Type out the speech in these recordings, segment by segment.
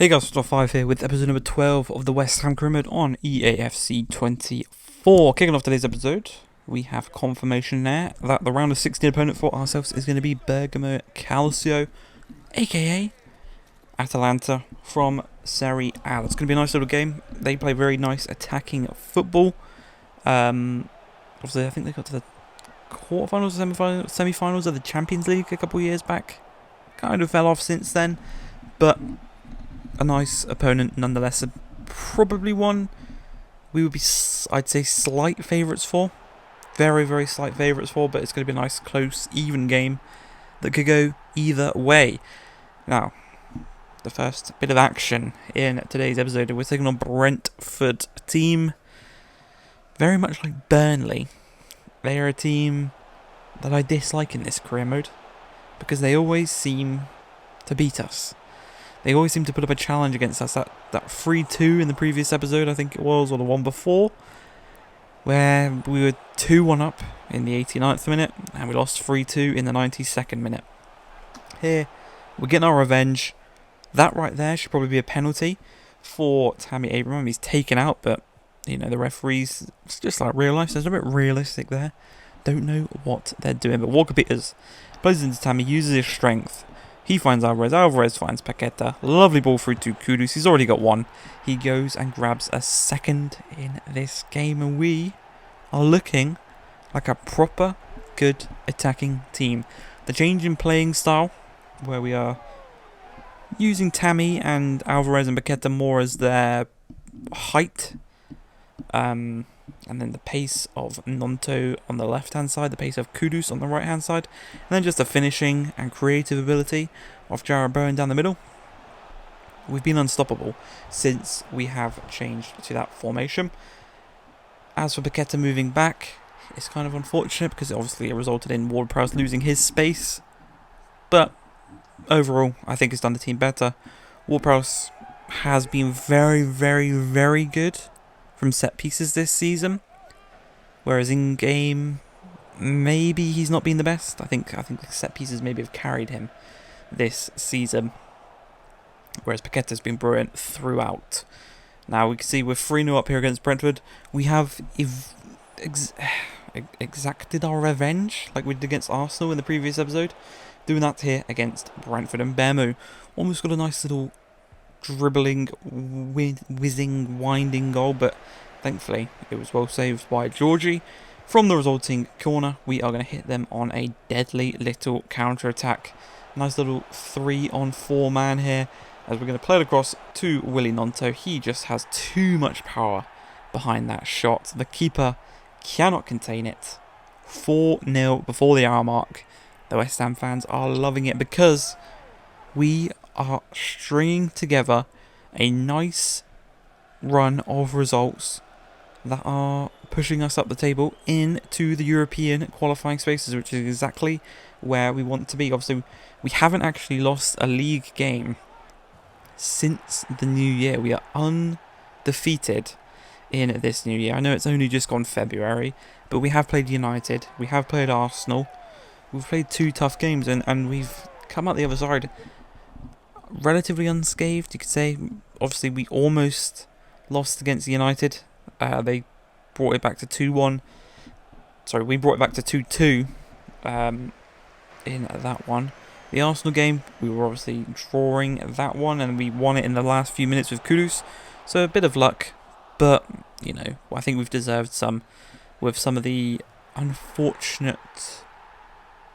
Hey guys, Top 5 here with episode number 12 of the West Ham career mode on EAFC 24. Kicking off today's episode, we have confirmation there that the round of 16 opponent for ourselves is going to be Bergamo Calcio, aka Atalanta from Serie A. It's going to be a nice little game. They play very nice attacking football. Obviously, I think they got to the quarterfinals or semi-finals of the Champions League a couple of years back. Kind of fell off since then, but a nice opponent nonetheless. Probably one we would be, I'd say, slight favourites for. Very, very slight favourites for, but it's going to be a nice, close, even game that could go either way. Now, the first bit of action in today's episode, we're taking on Brentford, a team very much like Burnley. They are a team that I dislike in this career mode because they always seem to beat us. They always seem to put up a challenge against us. That 3-2 in the previous episode, I think it was, or the one before, where we were 2-1 up in the 89th minute, and we lost 3-2 in the 92nd minute. Here, we're getting our revenge. That right there should probably be a penalty for Tammy Abraham. He's taken out, but, you know, the referees, it's just like real life, so it's a bit realistic there. Don't know what they're doing, but Walker Peters plays into Tammy, uses his strength. He finds Alvarez. Alvarez finds Paqueta. Lovely ball through to Kudus. He's already got one. He goes and grabs a second in this game. And we are looking like a proper good attacking team. The change in playing style, where we are using Tammy and Alvarez and Paqueta more as their height. And then the pace of Nonto on the left-hand side, the pace of Kudus on the right-hand side, and then just the finishing and creative ability of Jarrod Bowen down the middle. We've been unstoppable since we have changed to that formation. As for Paqueta moving back, it's kind of unfortunate because obviously it resulted in Ward-Prowse losing his space, but overall, I think it's done the team better. Ward-Prowse has been very, very, very good from set pieces this season, whereas in game maybe he's not been the best. I think the set pieces maybe have carried him this season, whereas Paqueta's been brilliant throughout. Now we can see we're 3-0 up here against Brentford. We have exacted our revenge like we did against Arsenal in the previous episode, doing that here against Brentford. And Bermo almost got a nice little dribbling, whizzing, winding goal, but thankfully it was well saved by Georgie. From the resulting corner, we are going to hit them on a deadly little counter-attack. Nice little 3-on-4 man here, as we're going to play it across to Willy Nonto. He just has too much power behind that shot. The keeper cannot contain it. 4-0 before the hour mark. The West Ham fans are loving it because we are stringing together a nice run of results that are pushing us up the table into the European qualifying spaces, which is exactly where we want to be. Obviously, we haven't actually lost a league game since the new year. We are undefeated in this new year. I know it's only just gone February, but we have played United, we have played Arsenal, we've played 2 tough games, and we've come out the other side relatively unscathed, you could say. Obviously, we almost lost against United. They brought it back to 2-1. Sorry, we brought it back to 2-2 in that one. The Arsenal game, we were obviously drawing that one, and we won it in the last few minutes with Kudus. So a bit of luck, but, you know, I think we've deserved some with some of the unfortunate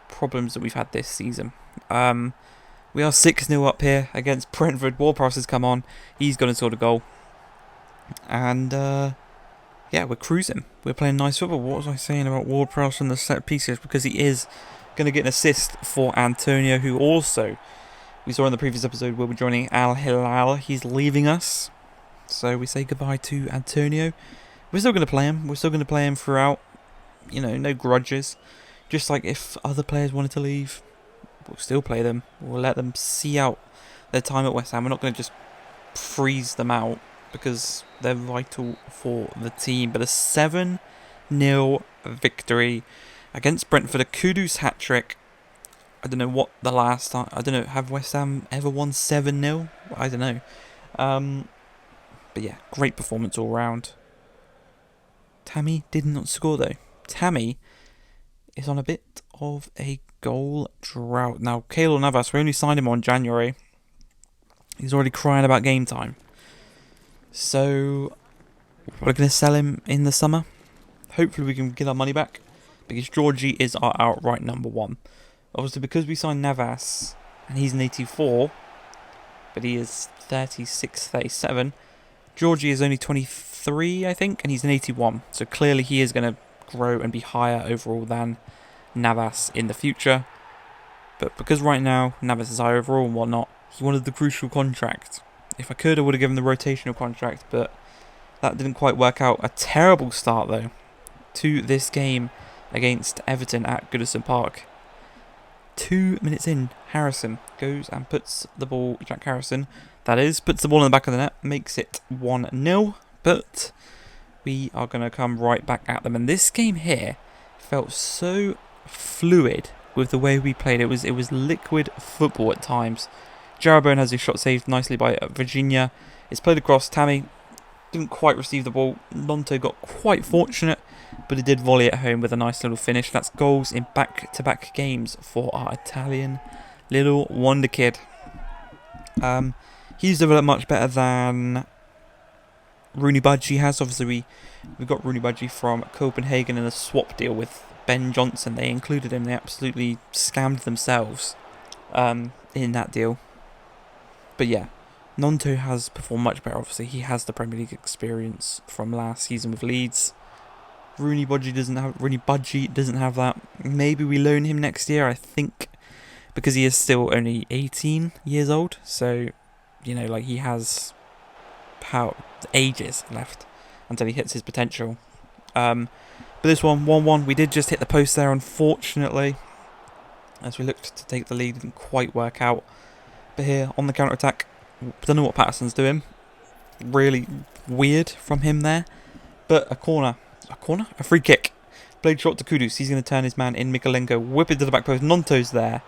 problems that we've had this season. We are 6-0 up here against Brentford. Ward-Prowse has come on. He's going to score a goal. And, yeah, we're cruising. We're playing nice football. What was I saying about Ward-Prowse and the set pieces? Because he is going to get an assist for Antonio, who also, we saw in the previous episode, will be joining Al Hilal. He's leaving us. So we say goodbye to Antonio. We're still going to play him. We're still going to play him throughout. You know, no grudges. Just like if other players wanted to leave, we'll still play them. We'll let them see out their time at West Ham. We're not going to just freeze them out because they're vital for the team. But a 7-0 victory against Brentford. A Kudus hat-trick. I don't know what the last time... I don't know, have West Ham ever won 7-0? I don't know. But yeah, great performance all round. Tammy did not score though. Tammy is on a bit of a goal drought. Now, Keylor Navas, we only signed him on January. He's already crying about game time. So, we're going to sell him in the summer. Hopefully we can get our money back, because Georgie is our outright number one. Obviously, because we signed Navas, and he's an 84, but he is 36, 37. Georgie is only 23, I think, and he's an 81. So clearly he is going to grow and be higher overall than Navas in the future. But because right now Navas is high overall and whatnot, he wanted the crucial contract. If I could, I would have given the rotational contract, but that didn't quite work out. A terrible start, though, to this game against Everton at Goodison Park. 2 minutes in, Harrison goes and puts the ball, Jack Harrison, that is, puts the ball in the back of the net, makes it 1-0, but we are going to come right back at them. And this game here felt so fluid with the way we played. It was liquid football at times. Jarrod Bowen has his shot saved nicely by Virginia. It's played across. Tammy didn't quite receive the ball. Nonto got quite fortunate, but he did volley it home with a nice little finish. That's goals in back-to-back games for our Italian little wonder kid. He's developed much better than Rooney Budgie has. Obviously, we got Rooney Budgie from Copenhagen in a swap deal with Ben Johnson. They included him. They absolutely scammed themselves in that deal. But yeah, Nonto has performed much better. Obviously, he has the Premier League experience from last season with Leeds. Rooney Budgie doesn't have that. Maybe we loan him next year, I think, because he is still only 18 years old. So, you know, like, he has ages left until he hits his potential. But this one, 1-1, we did just hit the post there, unfortunately. As we looked to take the lead, didn't quite work out. But here, on the counter-attack, don't know what Patterson's doing. Really weird from him there. But a free kick. Played short to Kudus. He's going to turn his man in. Mikolenko, whip it to the back post. Nonto's there.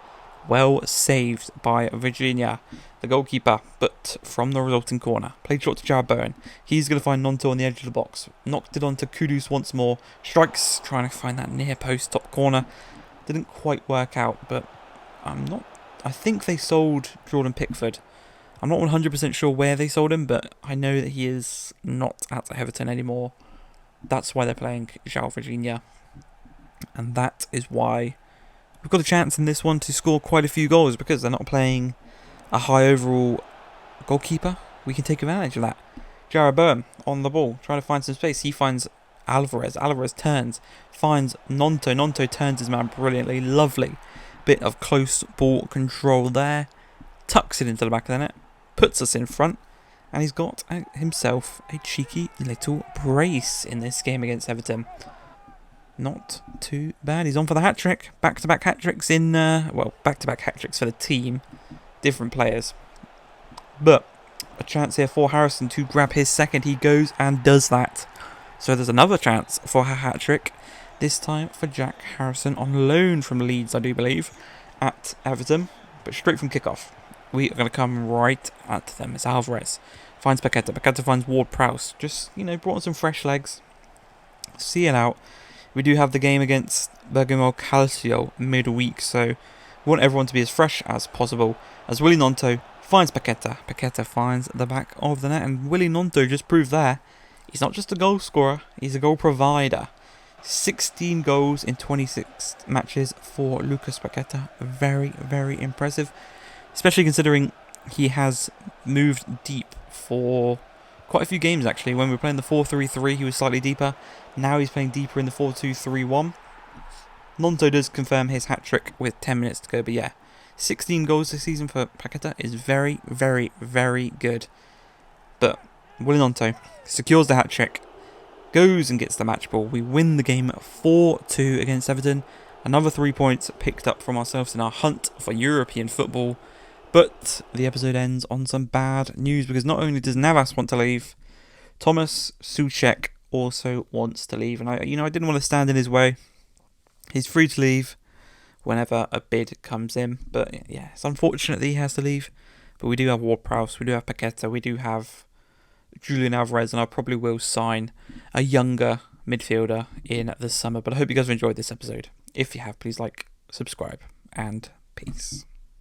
Well saved by Virginia, the goalkeeper, but from the resulting corner. Played short to Jarrod Bowen. He's going to find Nonto on the edge of the box. Knocked it onto Kudus once more. Strikes, trying to find that near post top corner. Didn't quite work out, but I think they sold Jordan Pickford. I'm not 100% sure where they sold him, but I know that he is not at Everton anymore. That's why they're playing João Virginia. And that is why we've got a chance in this one to score quite a few goals, because they're not playing a high overall goalkeeper. We can take advantage of that. Jarrod Bowen on the ball, trying to find some space. He finds Alvarez. Alvarez turns, finds Nonto. Nonto turns his man brilliantly. Lovely bit of close ball control there. Tucks it into the back of the net. Puts us in front. And he's got himself a cheeky little brace in this game against Everton. Not too bad. He's on for the hat-trick. Back-to-back hat-tricks in... back-to-back hat-tricks for the team. Different players. But a chance here for Harrison to grab his second. He goes and does that. So there's another chance for a hat-trick. This time for Jack Harrison on loan from Leeds, I do believe, at Everton. But straight from kickoff. We are going to come right at them. It's Alvarez. Finds Paqueta. Paqueta finds Ward-Prowse. Just, brought on some fresh legs. See it out. We do have the game against Bergamo Calcio midweek, so we want everyone to be as fresh as possible. As Willy Nonto finds Paqueta. Paqueta finds the back of the net, and Willy Nonto just proved there he's not just a goal scorer, he's a goal provider. 16 goals in 26 matches for Lucas Paqueta. Very, very impressive. Especially considering he has moved deep for quite a few games, actually. When we were playing the 4-3-3, he was slightly deeper. Now he's playing deeper in the 4-2-3-1. Nonto does confirm his hat-trick with 10 minutes to go. But yeah, 16 goals this season for Paqueta is very, very, very good. But Willy Nonto secures the hat-trick. Goes and gets the match ball. We win the game 4-2 against Everton. Another 3 points picked up from ourselves in our hunt for European football. But the episode ends on some bad news, because not only does Navas want to leave, Thomas Souček also wants to leave. And I didn't want to stand in his way. He's free to leave whenever a bid comes in. But yeah, it's unfortunate that he has to leave. But we do have Ward-Prowse, we do have Paqueta, we do have Julian Alvarez, and I probably will sign a younger midfielder in the summer. But I hope you guys have enjoyed this episode. If you have, please like, subscribe, and peace.